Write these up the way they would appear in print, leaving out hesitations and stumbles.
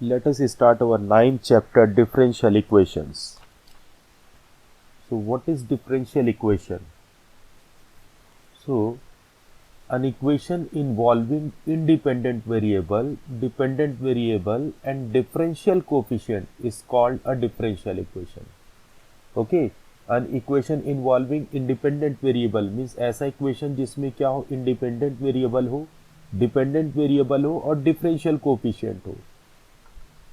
Let us start our ninth chapter, differential equations. So what is differential equation? So an equation involving independent variable, dependent variable and differential coefficient is called a differential equation. Okay, an equation involving independent variable means ऐसा equation जिसमें क्या हो, independent variable हो, dependent variable हो और differential coefficient हो.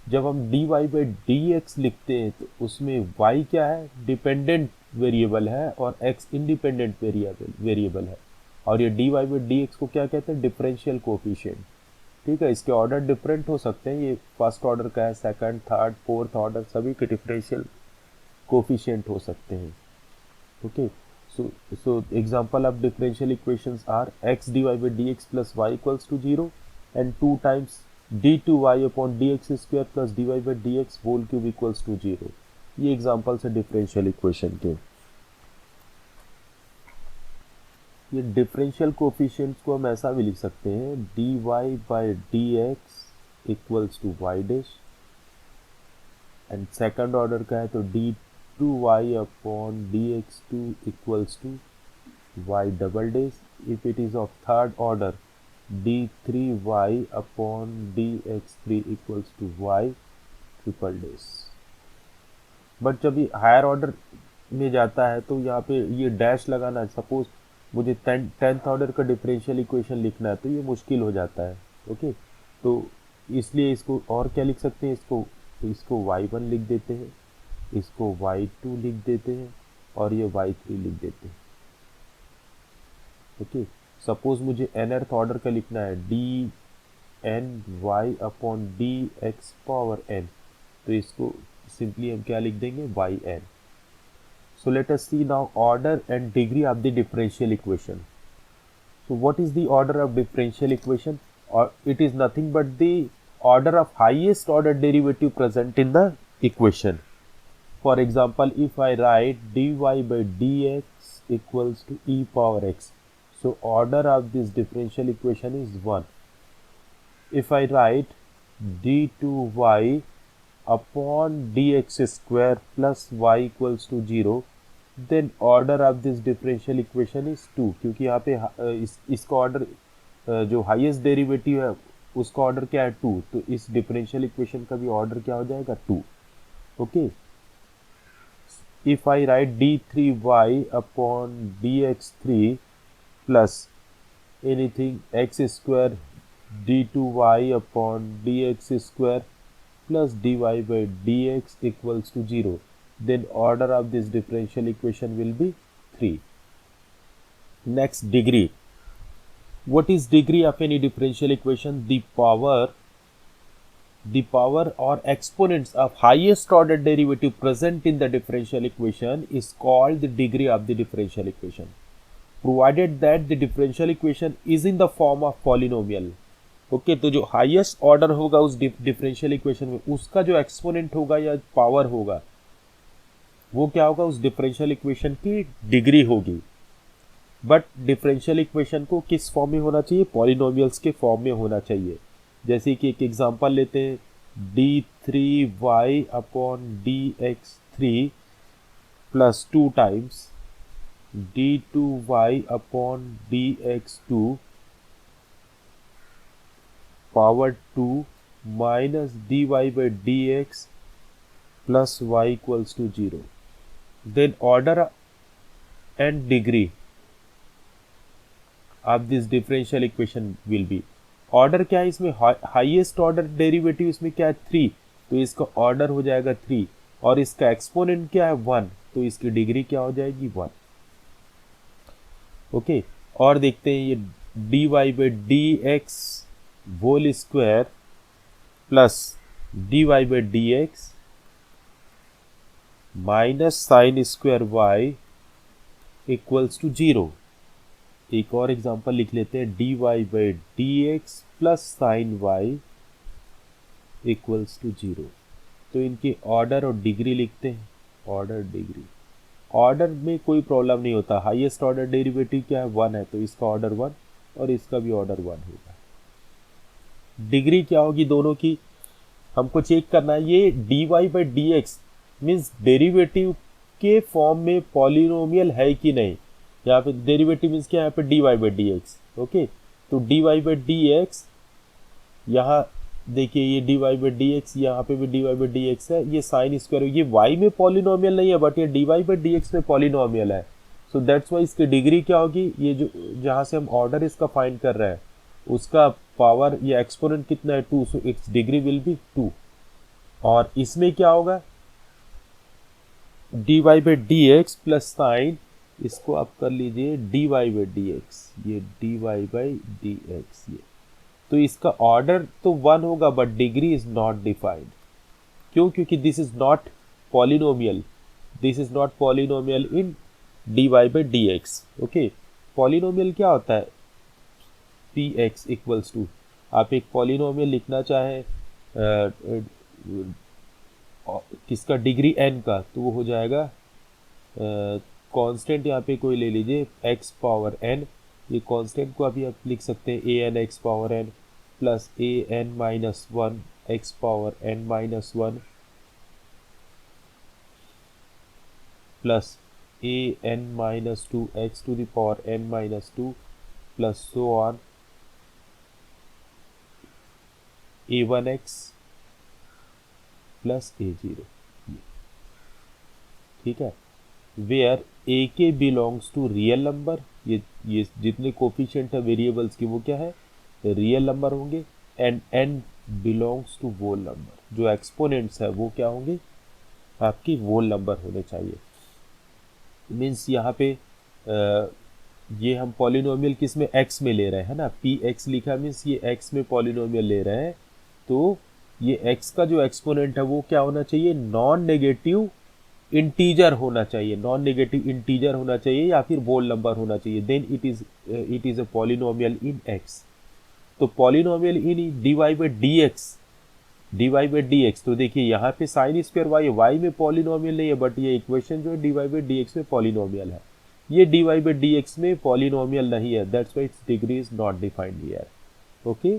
जब हम dy बाई डी एक्स लिखते हैं तो उसमें y क्या है, डिपेंडेंट वेरिएबल है और x इंडिपेंडेंट वेरिएबल है. और ये dy बाई डी एक्स को क्या कहते हैं, डिफरेंशियल कोफिशिएंट. ठीक है, इसके ऑर्डर डिफरेंट हो सकते हैं, ये फर्स्ट ऑर्डर का है, सेकंड, थर्ड, फोर्थ ऑर्डर सभी के डिफरेंशियल कोफिशिएंट हो सकते हैं. Okay, so example of differential equations are x dy by dx plus y equals to 0 and 2 times d2y upon dx square plus dy by dx whole cube equals to 0. ये examples है differential equation के. ये differential coefficients को हम ऐसा भी लिख सकते हैं, dy by dx equals to y dash and second order का है तो d2y upon dx2 equals to y double dash. If it is of third order, d3y upon dx3 equals to y triple dash. But जब ये higher order में जाता है तो यहाँ पे ये डैश लगाना, सपोज मुझे टेंथ ऑर्डर का डिफरेंशियल इक्वेशन लिखना है तो ये मुश्किल हो जाता है. ओके, तो इसलिए इसको और क्या लिख सकते हैं, इसको y1 लिख देते हैं, इसको y2 लिख देते हैं और ये y3 लिख देते हैं. ओके, सपोज मुझे nth ऑर्डर का लिखना है, d n y upon d x power n, तो इसको सिंपली हम क्या लिख देंगे, yn. So let us see now order and degree of the differential equation. So what is the order of differential equation? Or it is nothing but the order of highest order derivative present in the equation. For example, if I write dy by dx equals to e power x, so order of this differential equation is 1. If I write d2y upon dx square plus y equals to 0, then order of this differential equation is 2. क्योंकि यहाँ पे इसका order जो highest derivative है उसका order क्या है, 2, तो इस डिफरेंशियल इक्वेशन का भी ऑर्डर क्या हो जाएगा, 2. Okay, if I right d3y upon dx3 plus anything x square d2y upon dx square plus dy by dx equals to 0, then order of this differential equation will be 3. Next, degree. What is degree of any differential equation? The power or exponents of highest order derivative present in the differential equation is called the degree of the differential equation, provided that the differential equation is in the form of polynomial. Okay, तो जो highest order होगा उस differential equation में, उसका जो exponent होगा या power होगा वो क्या होगा, उस डिफरेंशियल इक्वेशन की डिग्री होगी. बट डिफरेंशियल इक्वेशन को किस फॉर्म में होना चाहिए, पॉलिनोमियल्स के फॉर्म में होना चाहिए. जैसे कि एक एग्जांपल लेते हैं, d3y upon dx3 plus 2 times d2y upon dx2 power 2 minus dy by dx plus y equals to 0. Then order and degree of this differential equation will be, order क्या है इसमें, हाईएस्ट ऑर्डर डेरिवेटिव इसमें क्या है, 3, तो इसका order हो जाएगा 3 और इसका एक्सपोनेंट क्या है, 1, तो इसकी डिग्री क्या हो जाएगी, 1. ओके, और देखते हैं ये dy by dx whole square plus dy by dx minus sin square y equals to 0. एक और एग्जांपल लिख लेते हैं, dy by dx plus sin y equals to 0. तो इनके ऑर्डर और डिग्री लिखते हैं, ऑर्डर डिग्री. ऑर्डर में कोई प्रॉब्लम नहीं होता, हाईएस्ट ऑर्डर डेरिवेटिव क्या है, 1 है, तो इसका ऑर्डर 1 और इसका भी ऑर्डर 1 होगा. डिग्री क्या होगी दोनों की, हमको चेक करना है ये dy/dx मीन्स डेरिवेटिव के फॉर्म में पॉलिनोमियल है कि नहीं। यहाँ पे डेरिवेटिव मीन्स क्या, यहाँ पे dy/dx। ओके, तो dy/dx यहाँ देखिए ये dy/dx, यहाँ पे भी dy/dx है, ये साइन स्क्वायर, ये y में पॉलिनोमियल नहीं है बट ये dy/dx में पॉलिनोमियल है। सो दैट्स वाई इसकी डिग्री क्या होगी, ये जो जहाँ से हम ऑर्डर इसका फाइंड कर रहे हैं उसका पावर या एक्सपोनेंट कितना है 2, so it's degree will be 2। और इसमें क्या होगा dy/dx प्लस साइन, इसको आप कर लीजिए dy/dx, ये dy/dx ये, तो इसका ऑर्डर तो 1 होगा but degree is not defined. क्यों? क्योंकि this is not polynomial, this is not polynomial in dy/dx। Okay, polynomial क्या होता है, px इक्वल्स टू, आप एक पॉलिनोमियल लिखना चाहें किसका, डिग्री n का, तो वो हो जाएगा कांस्टेंट, यहाँ पे कोई ले लीजिए x पावर n, ये कांस्टेंट को अभी आप लिख सकते हैं an x power n plus an minus 1 x power n minus 1 plus an minus 2 x to the power n minus 2 plus so on a1x plus a0, ठीक है। वेयर ए के बिलोंग्स टू रियल नंबर, ये जितने coefficient है variables की वो क्या है, रियल नंबर होंगे। And n belongs to whole number, जो एक्सपोनेंट्स है वो क्या होंगे, आपकी वोल नंबर होने चाहिए। मीन्स यहाँ पे ये हम पॉलिनोमियल किस में, x में ले रहे हैं ना, px लिखा मीन्स ये x में पॉलिनोमियल ले रहे हैं, तो ये x का जो एक्सपोनेंट है वो क्या होना चाहिए, नॉन नेगेटिव इंटीजर होना चाहिए, नॉन नेगेटिव इंटीजर होना चाहिए या फिर होल नंबर होना चाहिए, then it is a polynomial in x। तो पॉलिनोमियल इन dy/dx, तो देखिए यहाँ पे साइन स्क्वायर y में पॉलिनोमियल नहीं है बट ये इक्वेशन जो है dy/dx में पॉलिनोमियल है, ये dy/dx में पॉलिनोमियल नहीं है, that's why it's degree is not defined here. Okay,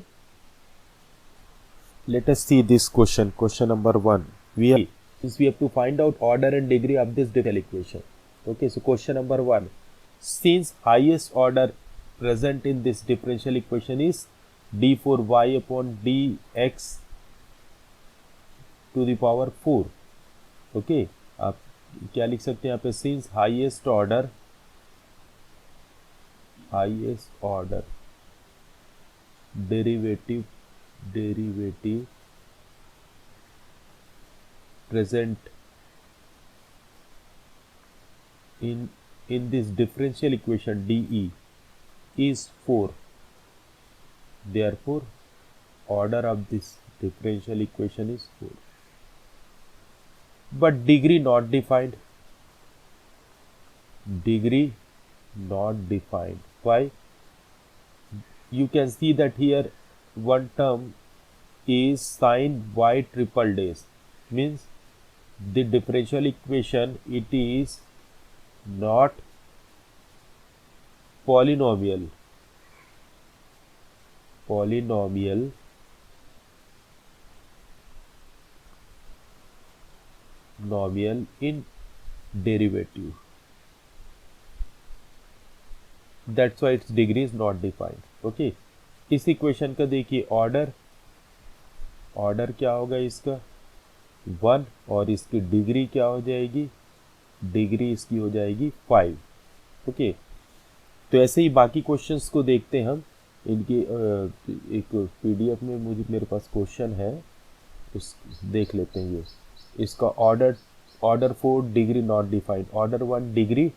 let us see this question number 1. We have to find out order and degree of this differential equation. Okay, so question number 1, since highest order present in this differential equation is d4y upon dx to the power 4. Okay, आप क्या लिख सकते हैं यहाँ पे, since highest order derivative present in this differential equation DE is 4, therefore order of this differential equation is 4, but degree not defined, why? You can see that here one term is sin y triple dash, means the differential equation it is not polynomial in derivative, that's why its degree is not defined. Okay, इस equation का देखिए order क्या होगा इसका 1, और इसकी degree क्या हो जाएगी, डिग्री इसकी हो जाएगी 5। ओके, तो ऐसे ही बाकी क्वेश्चंस को देखते हैं हम, इनकी एक पीडीएफ में मेरे पास क्वेश्चन है, उस देख लेते हैं। ये इसका order 4 degree not defined, order 1 degree,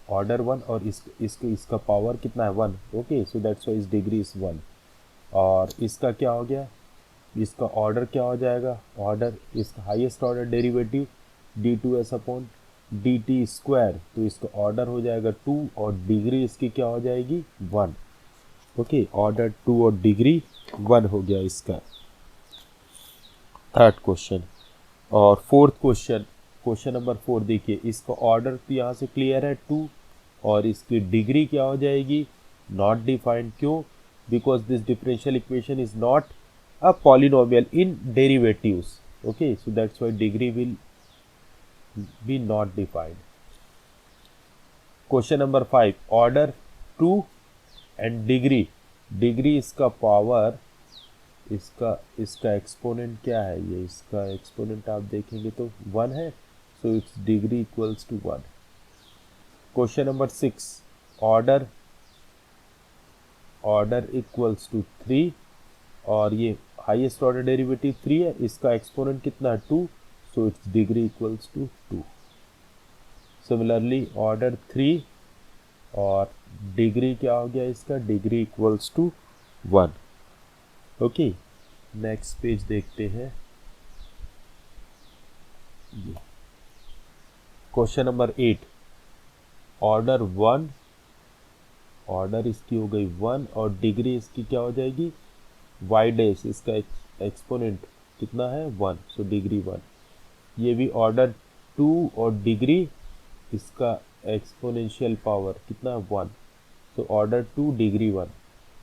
order 1 और इसका पावर कितना है 1। ओके, सो दैट्स व्हाई इस डिग्री इज 1। और इसका क्या हो गया, इसका ऑर्डर क्या हो जाएगा, ऑर्डर इसका highest order derivative d2s upon dt square, तो इसका ऑर्डर हो जाएगा 2 और डिग्री इसकी क्या हो जाएगी 1। ओके, ऑर्डर 2 और डिग्री 1 हो गया इसका थर्ड क्वेश्चन। और फोर्थ क्वेश्चन नंबर 4 देखिए, इसका ऑर्डर तो यहाँ से क्लियर है 2 और इसकी डिग्री क्या हो जाएगी नॉट डिफाइंड। क्यों? Because this differential equation is not a polynomial in derivatives. Okay, so that's why degree will be not defined. Question number 5, order 2 and degree इसका पावर, इसका एक्सपोनेंट क्या है, ये इसका एक्सपोनेंट आप देखेंगे तो 1 है, so it's degree equals to 1. Question number 6, order equals to 3 और ये हाईएस्ट ऑर्डर डेरिवेटिव 3 है, इसका एक्सपोनेंट कितना है 2, so it's degree equals to 2. Similarly order 3 और डिग्री क्या हो गया इसका, degree equals to 1. Okay, next page देखते हैं. क्वेश्चन नंबर 8, ऑर्डर 1, ऑर्डर इसकी हो गई 1 और डिग्री इसकी क्या हो जाएगी y डैश, इसका एक्सपोनेंट कितना है 1, सो डिग्री 1. ये भी ऑर्डर 2 और डिग्री इसका एक्सपोनेंशियल पावर कितना 1, सो ऑर्डर 2 डिग्री 1.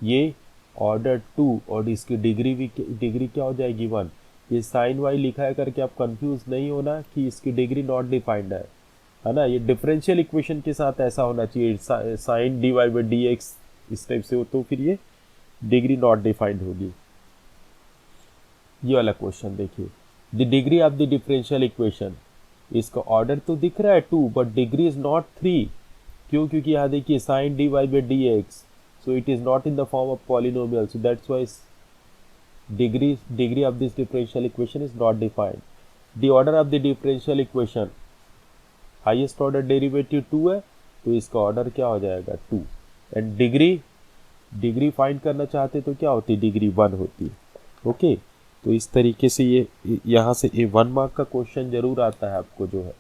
ये ऑर्डर 2 और इसकी डिग्री क्या हो जाएगी 1. ये साइन वाई लिखा है करके आप कंफ्यूज नहीं होना कि इसकी डिग्री नॉट डिफाइंड है ना. ये डिफरेंशियल इक्वेशन के साथ ऐसा होना चाहिए, sine d y by d x इस टाइप से हो तो फिर ये डिग्री नॉट डिफाइंड होगी. ये वाला क्वेश्चन देखिए, the degree of the differential equation, इसका ऑर्डर तो दिख रहा है 2 बट डिग्री इज नॉट 3. क्यों, क्योंकि यहाँ देखिए sine d y by d x, so it is not in the form of polynomial, so that's why degree of this differential equation is not defined. The order of the differential equation, highest order derivative 2 है तो इसका order क्या हो जाएगा 2. And degree find करना चाहते तो क्या होती, डिग्री 1 होती. ओके, तो इस तरीके से ये यहाँ से 1 मार्क का क्वेश्चन जरूर आता है आपको जो है.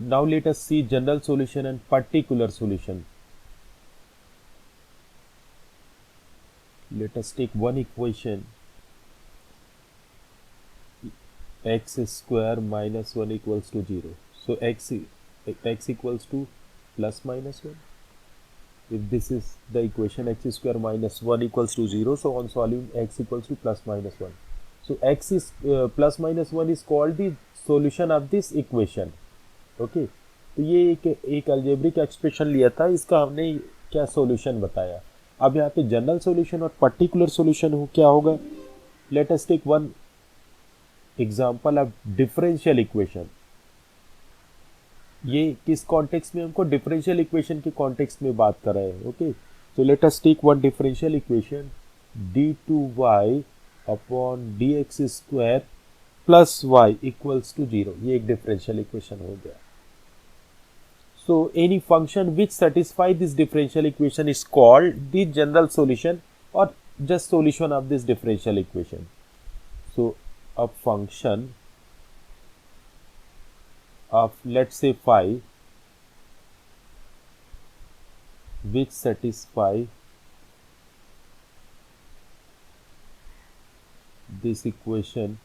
Now let us see general solution and particular solution. Let us take one equation, x square minus 1 equals to 0. So x equals to plus minus 1. If this is the equation, x square minus 1 equals to 0, so on solving x equals to plus minus 1. So x is plus minus 1 is called the solution of this equation. Okay, तो ये एक algebraic expression लिया था, इसका हमने क्या solution बताया. अब यहाँ पे जनरल सॉल्यूशन और पर्टिकुलर सॉल्यूशन हो क्या होगा. Let us take one example of differential equation. ये किस कॉन्टेक्स्ट में, हमको डिफरेंशियल इक्वेशन के कॉन्टेक्स्ट में बात कर रहे हैं. Okay, so let us take one differential equation, d2y upon dx square plus y equals to 0. ये एक डिफरेंशियल इक्वेशन हो गया. So any function which satisfy this differential equation is called the general solution or just solution of this differential equation. So a function of let's say phi which satisfy this equation,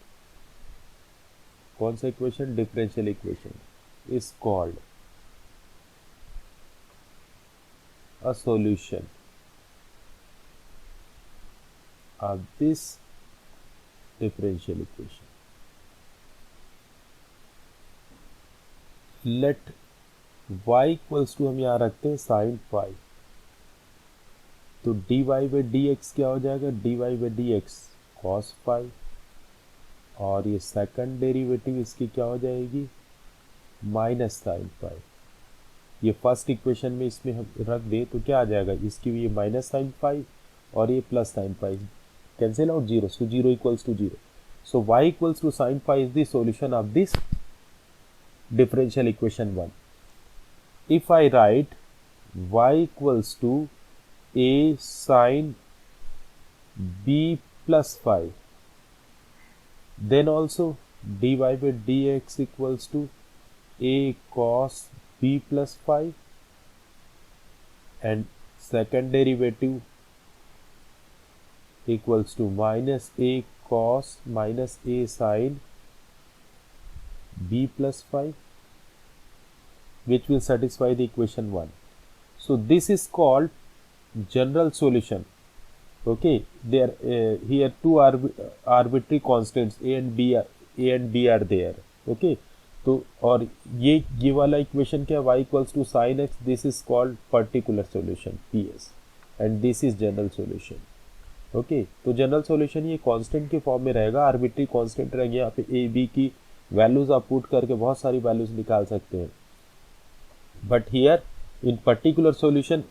कौन सा equation, differential equation, is called a solution of this differential equation. Let y equals to हम यहाँ रखते हैं sin phi, तो dy by dx क्या हो जाएगा, dy by dx cos phi, और ये सेकंड डेरिवेटिव इसकी क्या हो जाएगी माइनस sin phi. ये फर्स्ट इक्वेशन में इसमें हम रख दे तो क्या आ जाएगा, इसकी भी ये माइनस साइन फाई और ये plus sine phi, cancel out 0, so 0 equals to 0. So y equals to sine phi is the solution of this differential equation 1. If I write y equals to a sine b plus phi, then also dy by dx equals to a cos b plus phi and second derivative equals to minus a cos minus a sin b plus phi, which will satisfy the equation 1. So this is called general solution Okay, there here two arbitrary constants a and b are there. Okay, तो और ये वाला equation क्या, y equals to sine x, this is called particular solution PS, and this is general solution. Okay, तो general solution ये constant के form में रहेगा, आर्बिट्री कांस्टेंट रहेगा. यहाँ पे ए बी की वैल्यूज आप पुट करके बहुत सारी वैल्यूज निकाल सकते हैं. But here in particular solution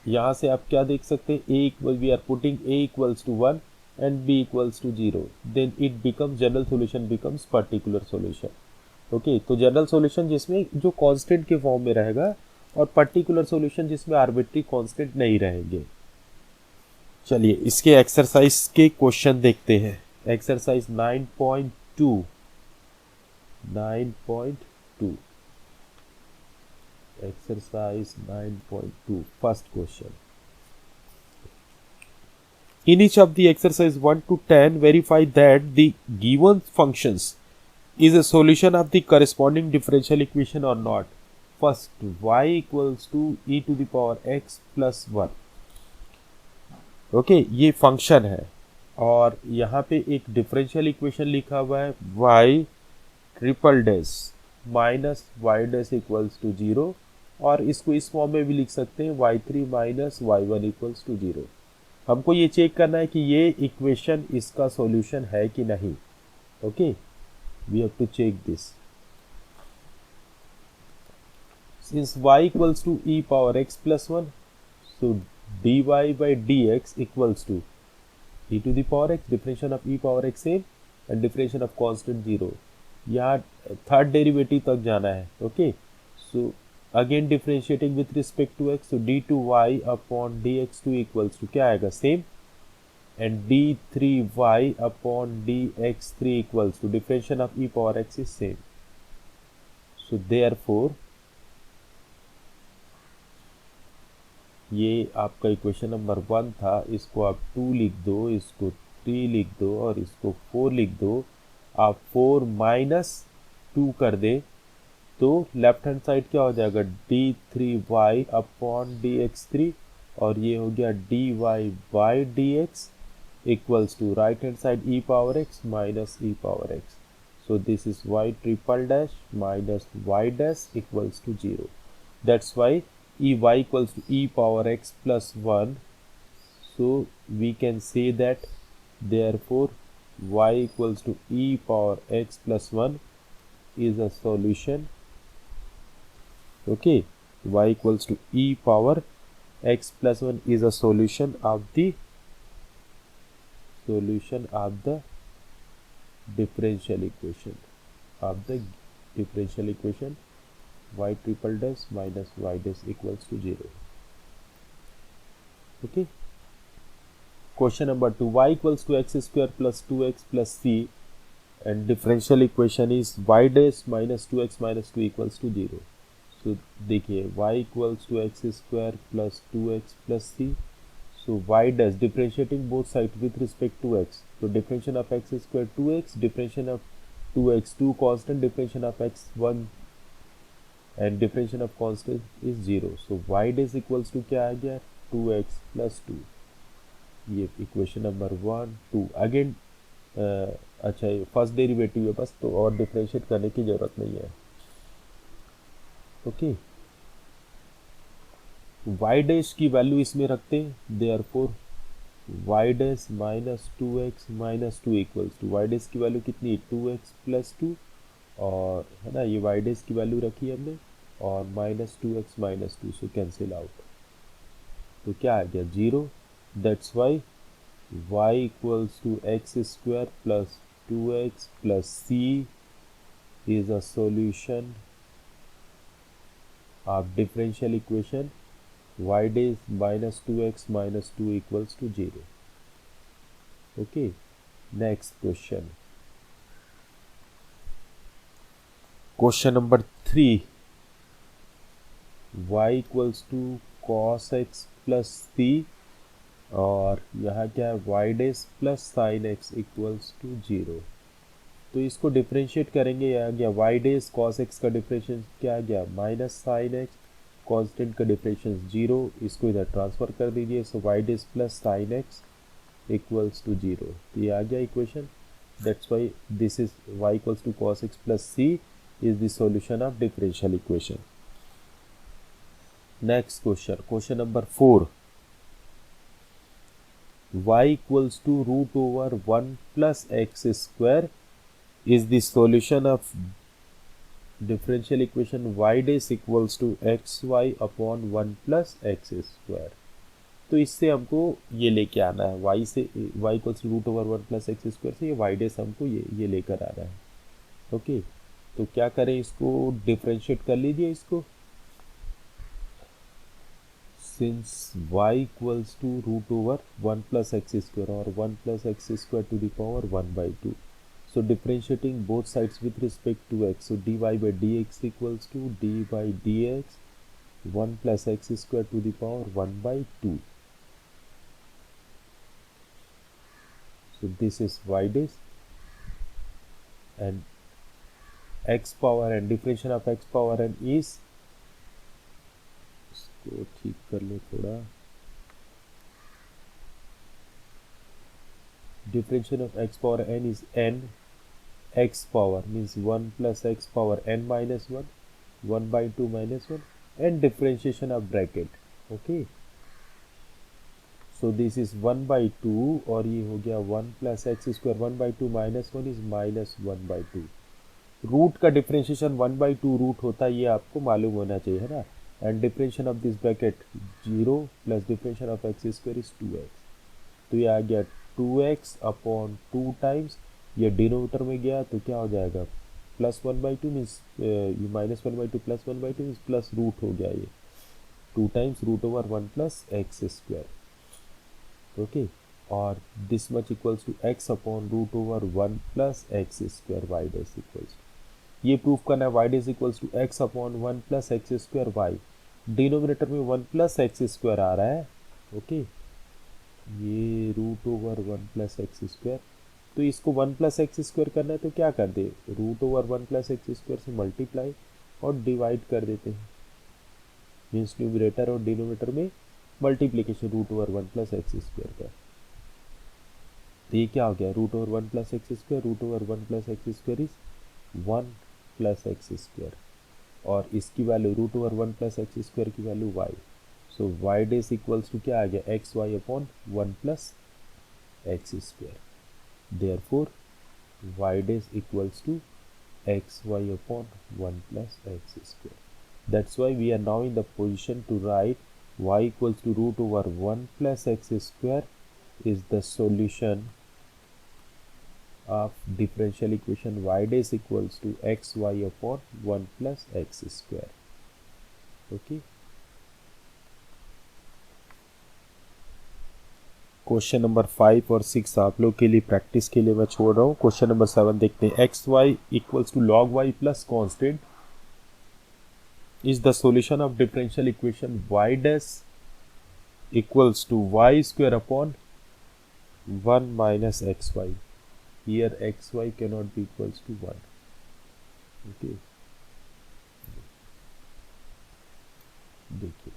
यहाँ से आप क्या देख सकते हैं, A equal, we are putting A equals to 1 and B equals to 0, then it becomes general solution becomes particular solution. Okay, तो जनरल सॉल्यूशन जिसमें जो कांस्टेंट के फॉर्म में रहेगा, और पर्टिकुलर सॉल्यूशन जिसमें आर्बिट्री कांस्टेंट नहीं रहेंगे. चलिए इसके एक्सरसाइज के क्वेश्चन देखते हैं. Exercise 9.2 exercise 9.2 first question. In each of the exercise 1 to 10 verify that the given functions is a solution of the corresponding differential equation or not. First, y equals to e to the power x plus 1. Okay, ये function है और यहाँ पे एक differential equation लिखा हुआ है y triple dash minus y dash equals to 0, और इसको इस फॉर्म में भी लिख सकते हैं y3 minus y1 equals to 0. हमको ये चेक करना है कि ये इक्वेशन इसका सॉल्यूशन है कि नहीं. Okay, we have to check this. Since y equals to e power x plus 1, so dy by dx equals to e to the power x, differentiation of e power x same, and differentiation of constant 0. यहाँ third derivative तक जाना है. Okay, so again differentiating with respect to x, so d2y upon dx2 equals to क्या आएगा, same, and d3y upon dx3 equals to differentiation of e power x is same. So therefore ये आपका equation number 1 था, इसको आप 2 लिख दो, इसको 3 लिख दो और इसको 4 लिख दो. आप 4 माइनस 2 कर दे तो लेफ्ट हैंड साइड क्या हो जाएगा, d3y अपॉन dx3, और ये हो गया dy by dx equals to right hand side e power x minus e power x. So this is y triple dash minus y dash equals to 0. That's why y equals to e power x plus 1. So we can say that therefore y equals to e power x plus 1 is a solution. Okay, y equals to e power x plus 1 is a solution of the differential equation y triple dash minus y dash equals to 0. Okay. Question number 2, y equals to x square plus 2x plus c, and differential equation is y dash minus 2x minus 2 equals to 0. So देखिए y equals to x square plus 2x plus c. So y dash differentiating both sides with respect to x. So differentiation of x square 2x, differentiation of 2x 2 constant, differentiation of x 1, and differentiation of constant is 0. So y dash equals to क्या आ गया, 2x plus 2. ये equation number 1 2. Again अच्छा, ये first derivative है बस, तो और डिफरेंशिएट करने की जरूरत नहीं है. ओके, y डैश की वैल्यू इसमें रखते हैं, therefore y dash minus 2x minus 2 equals to, y dash की वैल्यू कितनी, 2x प्लस 2, और है ना, ये y डैश की वैल्यू रखी है हमने, और minus 2x minus 2, so cancel out. तो क्या आ गया, 0. That's why y equals to x square plus 2x plus c is a solution of differential equation y dash minus 2x minus 2 equals to 0. Okay, next question. Question number 3, y equals to cos x plus c, और यहाँ क्या है, y dash plus sin x equals to 0. तो इसको differentiate करेंगे, यहाँ गया y dash cos x का डिफरेंशिएशन क्या आ गया, माइनस साइन x, कांस्टेंट का डिफरेंशिएशन 0, इसको इधर ट्रांसफर कर दीजिए. So y dash plus sine x equals to 0। तो ये आ गया equation. That's why this is y equals to cos x plus c is the solution of differential equation. Next question number 4, y equals to root over 1 plus x square is the solution of differential equation y dash equals to xy upon 1 plus x square। तो इससे हमको ये लेके आना है y से y equals to root over 1 plus x square से ये y dash हमको ये लेकर आना है। ओके, तो क्या करें, इसको डिफरेंशिएट कर लीजिए इसको। Since y equals to root over 1 plus x square or 1 plus x square to the power 1 by 2, so differentiating both sides with respect to x, so dy by dx equals to d by dx 1 plus x square to the power 1 by 2. So this is y dash and x power n, differentiation of x power n is, इसको ठीक कर लो थोड़ा, differentiation of x power n is n x power means 1 plus x power n minus 1, 1 by 2 minus 1 and differentiation of bracket। okay, so this is 1 by 2 और ये हो गया 1 plus x square, 1 by 2 minus 1 is minus 1 by 2। Root का differentiation 1 by 2 root होता है, ये आपको मालूम होना चाहिए, है ना। And differentiation of this bracket 0 plus differentiation of x square is 2x। तो ये आ गया 2x अपॉन 2 टाइम्स, ये डिनोमिनेटर में गया तो क्या हो जाएगा, प्लस 1 by 2 मीन्स ये minus 1 by 2 plus 1 by 2 means plus root हो गया, ये 2 times root over 1 plus x square. Okay, और this much equals to x upon root over 1 plus x square y dash equals, ये proof करना है y dash equals to x upon 1 plus x square y, denominator में 1 plus x square आ रहा है। Okay, ये root over 1 plus x square, तो इसको 1 plus x square करना है तो क्या कर दे, root over 1 plus x square से मल्टीप्लाई और डिवाइड कर देते हैं, मीन्स न्यूमरेटर और डिनोमिनेटर में multiplication root over 1 plus x square का। तो ये क्या हो गया, root over 1 plus x square, root over 1 plus x square is 1 plus x square, और इसकी value root over 1 plus x square की value y, so y dash equals to क्या आ गया, x y upon 1 plus x square, therefore y dash equals to x y upon 1 plus x square. That's why we are now in the position to write y equals to root over 1 plus x square is the solution of differential equation y dash equals to xy upon 1 plus x square। okay, question number 5 और 6 आप लोग के लिए practice के लिए मैं छोड़ रहा हूँ। क्वेश्चन नंबर 7 देखते हैं, x y equals to log y plus constant is the solution of differential equation y dash equals to y square upon 1 minus x y. Here xy cannot be equals to 1। okay, देखिए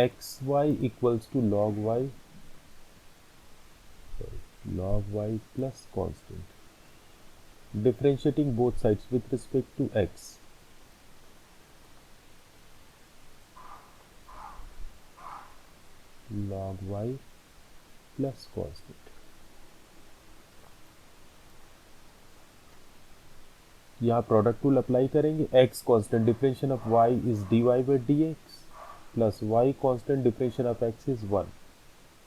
xy equals to log y, log y plus constant, differentiating both sides with respect to x, log y plus constant। यहाँ product rule apply करेंगे, x constant differentiation of y is dy by dx plus y constant differentiation of x is 1,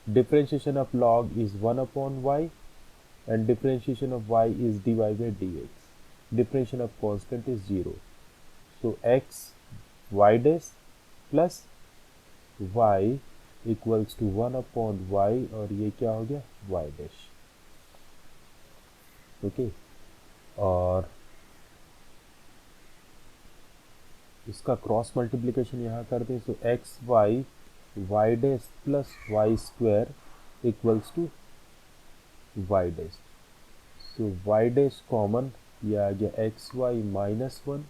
differentiation of log is 1 upon y and differentiation of y is dy by dx, differentiation of constant is 0, so x y dash plus y equals to 1 upon y, और ये क्या हो गया, y dash. Okay, और इसका cross multiplication यहाँ कर दें, so x y y dash plus y square equals to y dash, so y dash common, ये आ गया x y minus 1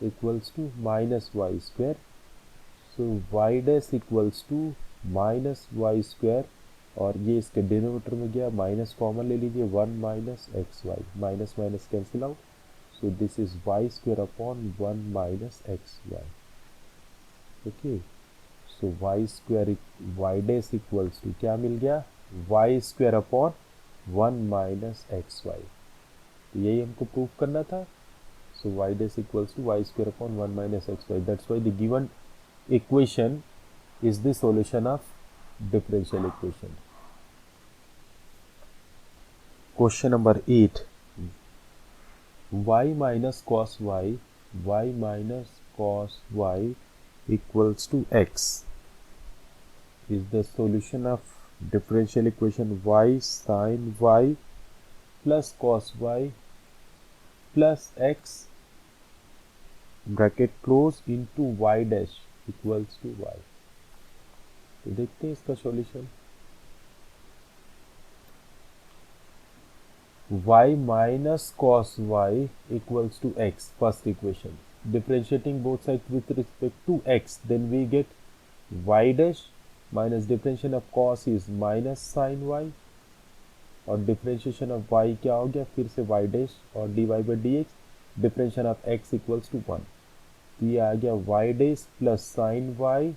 equals to minus y square, so y dash equals to minus y square, और ये इसके denominator में गया, minus common ले लीजिए, 1 minus x y, minus minus cancel out, so this is y square upon 1 minus x y. Okay, so y square y dash equals to क्या मिल गया, y square upon 1 minus x y. तो यही हमको prove करना था। So y dash equals to y square upon 1 minus x y, that's why the given equation is the solution of differential equation. Question number 8. Y minus cos y minus cos y equals to x is the solution of differential equation y sin y plus cos y plus x bracket close into y dash equals to y. तो देखते हैं इसका solution. y minus cos y equals to x, first equation, differentiating both side with respect to x, then we get y dash minus differentiation of cos is minus sine y, और differentiation of y क्या हो गया, फिर से y dash और dy by dx, differentiation of x equals to 1, तो ये आ गया y dash plus sine y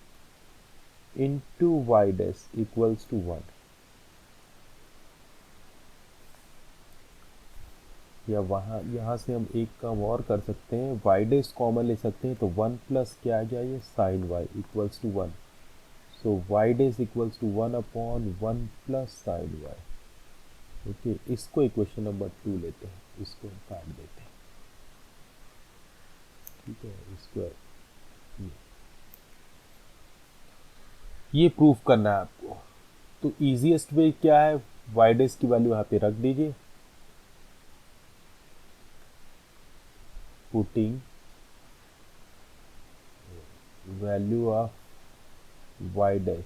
into y dash equals to 1, या यहाँ से हम एक काम और कर सकते हैं, वाई डैश कॉमन ले सकते हैं, तो 1 प्लस क्या आ गया, ये sine y equals to 1, so y dash equals to 1 upon 1 plus sine y. Okay, इसको इक्वेशन नंबर 2 लेते हैं, इसको हम काट देते हैं, ठीक है, स्क्वायर। ये प्रूफ करना है आपको, तो इजीएस्ट वे क्या है, वाई डैश की वैल्यू यहाँ पे रख दीजिए, putting value of y dash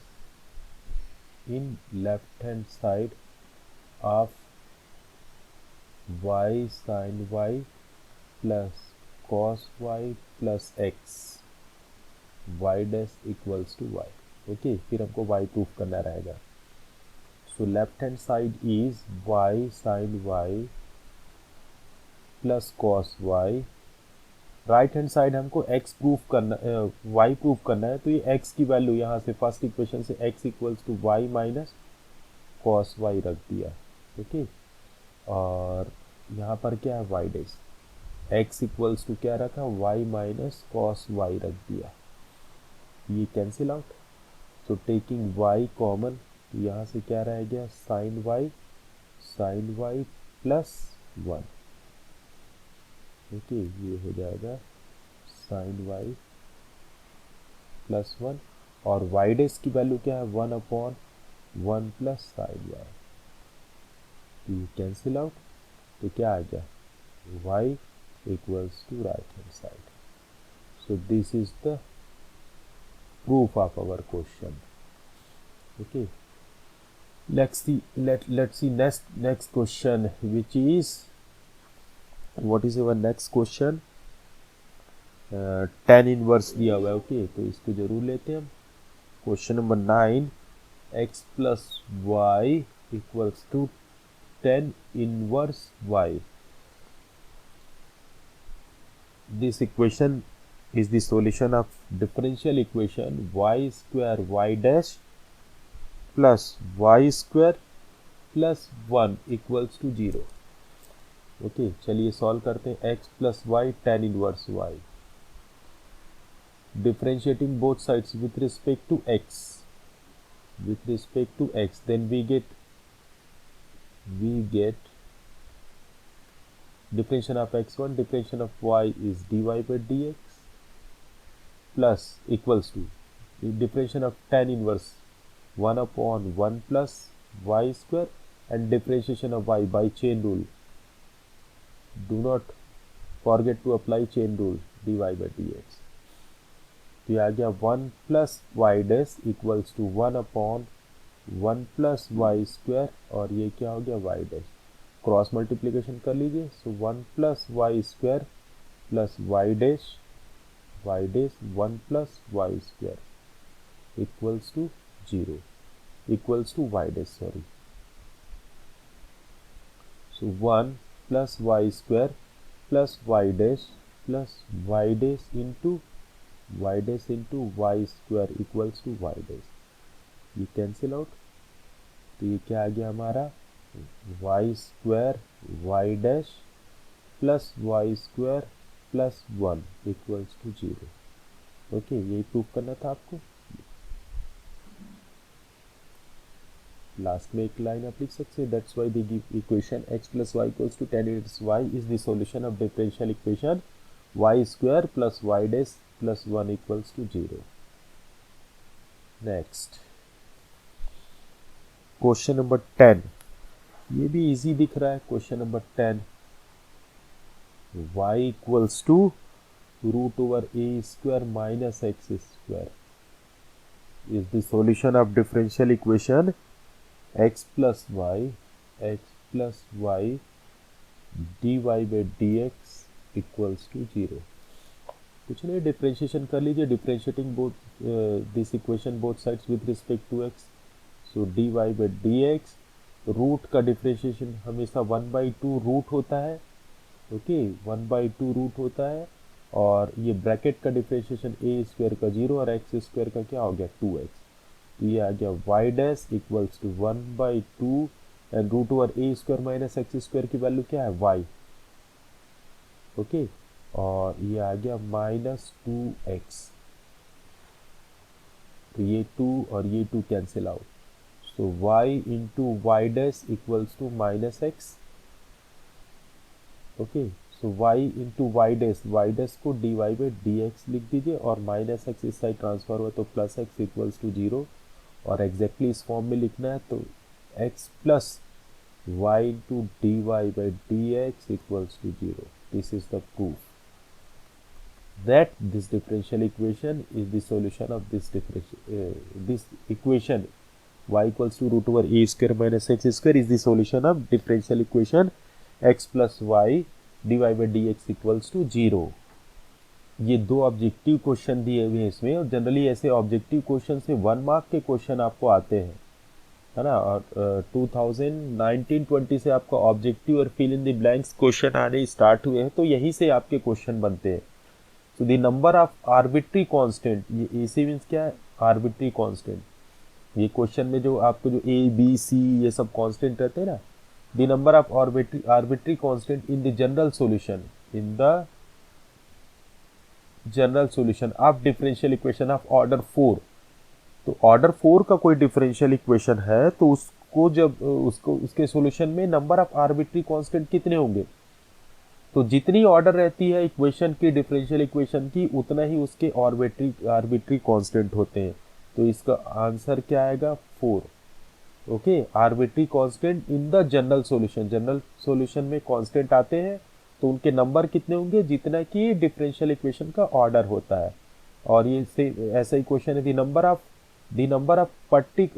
in left hand side of y sine y plus cos y plus x, y dash equals to y. Okay, फिर हमको y प्रूफ करना रहेगा, so left hand side is y sine y plus cos y, right hand side हमको x proof करना, y proof करना है, तो ये x की वैल्यू यहाँ से फर्स्ट इक्वेशन से x equals to y minus cos y रख दिया। ओके, और यहाँ पर क्या है, y dash, x equals to क्या रखा, y माइनस कॉस y रख दिया, ये कैंसिल आउट, तो टेकिंग y कॉमन, तो यहाँ से क्या रह गया, साइन y प्लस 1। ओके, ये हो जाएगा साइन y प्लस 1, और y डैश की वैल्यू क्या है, 1 अपॉन 1 प्लस साइन y, तो ये कैंसिल आउट, तो क्या आ गया, y equals to right hand side. So this is the proof of our question. Okay, let's see next question, which is, what is our next question, tan inverse दिया हुआ है। Okay, तो इसको जरूर लेते हैं हम। Question number 9, x plus y equals to tan inverse y, this equation is the solution of differential equation y square y dash plus y square plus 1 equals to 0। Okay, चलिए सॉल्व करते हैं, x plus y tan inverse y, differentiating both sides with respect to x, then we get differentiation of x1, differentiation of y is dy by dx plus equals to the differentiation of tan inverse 1 upon 1 plus y square and differentiation of y by chain rule. Do not forget to apply chain rule, dy by dx। तो ये आ गया 1 plus y dash equals to 1 upon 1 plus y square, और ये क्या हो गया, y dash, cross multiplication कर लीजिए, so 1 plus y square plus y dash 1 plus y square, equals to 0 equals to y dash, sorry. So 1 plus y square plus y dash into y square equals to y dash. ये cancel out, तो ये क्या आ गया हमारा, y square y dash plus y square plus 1 equals to 0। Okay, यही prove करना था आपको। लास्ट में एक लाइन आप लिख सकते हैं, that's why they give equation x plus y equals to tan inverse y is the solution of differential equation y square plus y dash plus 1 equals to 0। Next question number 10, ये भी easy दिख रहा है। Question number 10, y equals to root over a square minus x square is the solution of differential equation x plus y dy by d x equals to 0। कुछ नहीं, differentiation कर लीजिए, differentiating both this equation both sides with respect to x। So dy by d x, root का differentiation हमेशा 1/2 root होता है। Okay, 1/2 root होता है, और ये ब्रैकेट का डिफ्रेंशिएशन ए स्क्वायर का 0 और एक्स स्क्वायर का क्या हो गया 2x। तो ये आ गया y dash equals to 1/2 and root over a square minus x square की वैल्यू क्या है y। ओके, और ये आ गया -2x। तो ये 2 और ये 2 cancel out, so y into y dash equals to -x। Okay, so y into y dash को dy बाई डी एक्स लिख दीजिए, और -x इस साइड ट्रांसफर हुआ तो +x इक्वल्स टू 0, और एग्जैक्टली इस फॉर्म में लिखना है तो x plus y into d y by d x equals to 0। This is the proof that this differential equation is the solution of this equation y equals to root over a square minus x square is the solution of differential equation x plus y dy by dx equals to 0। ये दो objective question दिए हुए हैं इसमें, और generally ऐसे objective question से 1 mark के क्वेश्चन आपको आते हैं, है ना। और 2019-20 से आपका ऑब्जेक्टिव और fill in the blanks question आने स्टार्ट हुए हैं, तो यहीं से आपके क्वेश्चन बनते हैं। So the number of arbitrary constant, ये AC मीन्स क्या है, आर्बिट्री कांस्टेंट। ये क्वेश्चन में जो आपको जो A B C ये सब कांस्टेंट रहते हैं ना, the number of arbitrary constant in the general solution of differential equation of order 4। तो ऑर्डर 4 का कोई डिफरेंशियल इक्वेशन है तो उसको जब उसके सॉल्यूशन में नंबर ऑफ आर्बिट्री कांस्टेंट कितने होंगे, तो जितनी ऑर्डर रहती है इक्वेशन की, डिफरेंशियल इक्वेशन की, उतना ही उसके आर्बिट्री कांस्टेंट होते हैं। तो इसका आंसर क्या आएगा 4। Okay, arbitrary constant in the general solution में कांस्टेंट आते हैं तो उनके नंबर कितने होंगे, जितना कि डिफरेंशियल इक्वेशन का ऑर्डर होता है। और ये ऐसा ही क्वेश्चन है, the number of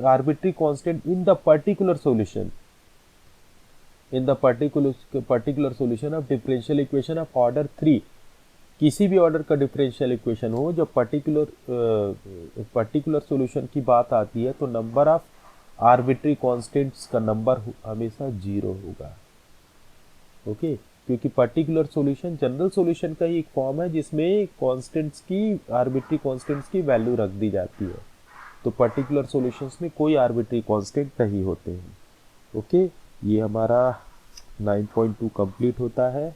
arbitrary constant in the particular solution particular solution of differential equation of order 3। किसी भी ऑर्डर का डिफरेंशियल इक्वेशन हो, जब पर्टिकुलर सॉल्यूशन की बात आती है तो नंबर ऑफ आर्बिट्री कांस्टेंट्स का नंबर हमेशा 0 होगा। ओके, क्योंकि पर्टिकुलर सॉल्यूशन जनरल सॉल्यूशन का ही एक फॉर्म है जिसमें कांस्टेंट्स की, आर्बिट्री कांस्टेंट्स की वैल्यू रख दी जाती है। तो पर्टिकुलर सॉल्यूशंस में कोई आर्बिट्री कांस्टेंट नहीं होते हैं। ओके, ये हमारा 9.2 कंप्लीट होता है।